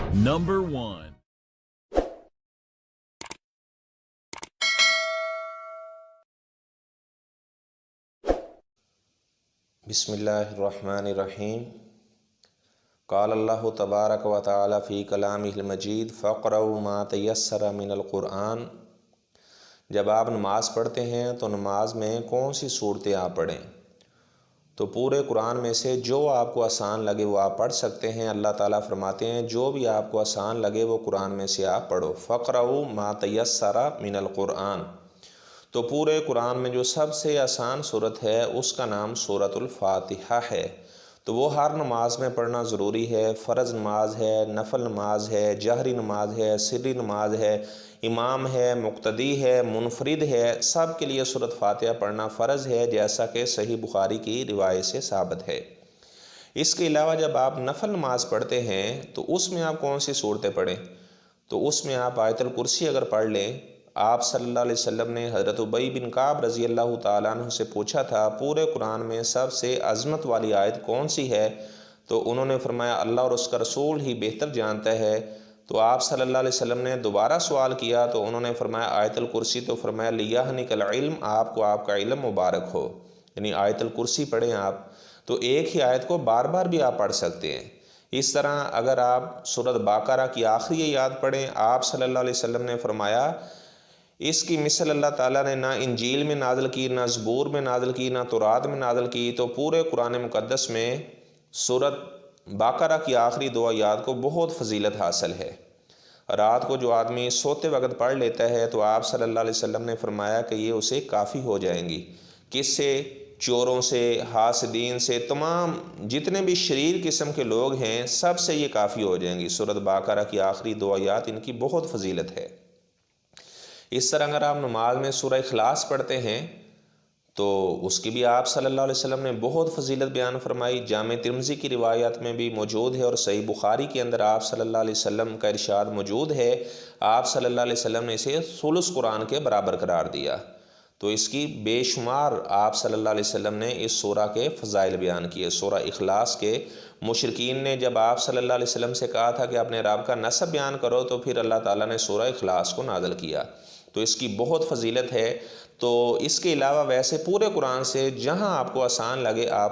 Number 1. बिस्मिल्लाहिर्रहमानिर्रहीम। क़ाल अल्लाहु तबारक व तआला फ़ी कलामिहिल मजीद फ़क़रऊ मा तयस्सर मिनल क़ुरआन। जब आप नमाज़ पढ़ते हैं तो नमाज में कौन सी सूरतें आप पढ़ें? तो पूरे कुरान में से जो आपको आसान लगे वो आप पढ़ सकते हैं। अल्लाह ताला फरमाते हैं जो भी आपको आसान लगे वो कुरान में से आप पढ़ो। फ़क़रऊ मा तयस्सर मिनल क़ुरआन। तो पूरे कुरान में जो सबसे आसान सूरत है उसका नाम सूरतुल फ़ातिहा है। तो वो हर नमाज में पढ़ना ज़रूरी है। फ़र्ज़ नमाज है, नफल नमाज है, जहरी नमाज है, सिर्री नमाज है, इमाम है, मुक्तदी है, मुनफरिद है, सब के लिए सूरत फ़ातिहा पढ़ना फ़र्ज़ है, जैसा कि सही बुखारी की रिवायत से साबित है। इसके अलावा जब आप नफल नमाज पढ़ते हैं तो उसमें आप कौन सी सूरतें पढ़ें? तो उसमें आप आयतुल कुर्सी अगर पढ़ लें। आप सल्लल्लाहु अलैहि वसल्लम ने हज़रत उबई बिन काब रज़ी अल्लाह ताला अन्हु से पूछा था पूरे कुरान में सबसे अज़मत वाली आयत कौन सी है? तो उन्होंने फरमाया अल्लाह और उसका रसूल ही बेहतर जानता है। तो आप सल्लल्लाहु अलैहि वसल्लम ने दोबारा सवाल किया तो उन्होंने फरमाया आयतुल कुर्सी। तो फरमाया लियाहनिकल इल्म, आपको आपका इल्म मुबारक हो, यानी आयतुल कुर्सी पढ़ें आप। तो एक ही आयत को बार बार भी आप पढ़ सकते हैं। इस तरह अगर आप सूरत बाकरा की आखिरी आयत पढ़ें, आप सल्लल्लाहु अलैहि वसल्लम ने फरमाया इसकी मिसल अल्लाह ताला ने ना इंजील में नाज़िल की, ना ज़बूर में नाज़िल की, ना तौरात में नाज़िल की। तो पूरे कुरान मुक़द्दस में सूरत बाकरा की आखिरी दो आयत को बहुत फजीलत हासिल है। रात को जो आदमी सोते वक्त पढ़ लेता है तो आप सल्लल्लाहु अलैहि वसल्लम ने फरमाया कि ये उसे काफ़ी हो जाएंगी। किससे? चोरों से, हासदीन से, तमाम जितने भी शरीर किस्म के लोग हैं सब से ये काफ़ी हो जाएंगी। सूरत बाकरा की आखिरी दो आयत इनकी बहुत फजीलत है। इस तरह अगर आप नमाज में सूरह इखलास पढ़ते हैं तो उसकी भी आप सल्लल्लाहु अलैहि वसल्लम ने बहुत फजीलत बयान फरमाई। जामे तिर्मिज़ी की रिवायत में भी मौजूद है और सही बुखारी के अंदर आप सल्लल्लाहु अलैहि वसल्लम का इरशाद मौजूद है। आप सल्लल्लाहु अलैहि वसल्लम ने इसे सुलुस कुरान के बराबर करार दिया। तो इसकी बेशुमार आप सल्लल्लाहु अलैहि वसल्लम ने इस सूरा के फ़ज़ाइल बयान किए। सूरा इखलास के मुशरिकीन ने जब आप सल्लल्लाहु अलैहि वसल्लम से कहा था कि अपने रब का नसब बयान करो तो फिर अल्लाह ताला ने सूरा इखलास को नाज़िल किया। तो इसकी बहुत फजीलत है। तो इसके अलावा वैसे पूरे कुरान से जहाँ आपको आसान लगे आप